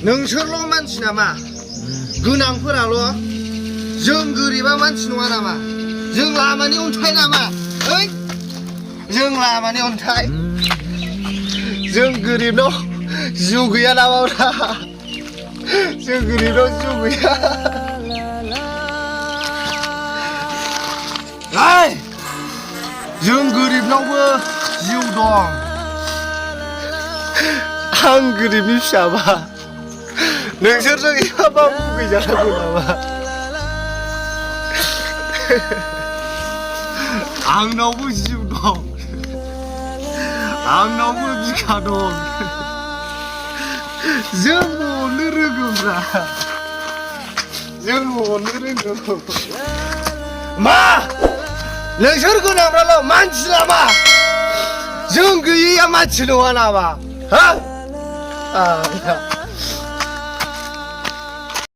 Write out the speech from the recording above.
नोंसोरल' मानसि नामा गोनांफोराल' जों गोरिबा मानसि नङा नामा जों लामानि अन्थाइ नामा ओइ जों लामानि अन्थाइ जों गोरिबनाव जिउ गैया नामाब्रा जों गोरिबनाव जिउ गैया ओइ जों गोरिबनावबो जिउ दं आं गोरिबनि फिसाबा नोंसोरजों एफाबां मुगैजानांगौ नामा आंनावबो जिउ दं आंनावबो बिखा दं जों अननो रोंगौब्रा जों अननो रोंगौ मा नोंसोर गोनांफ्राल' मानसि नामा जों गैयैया मानसि नङा नामा हा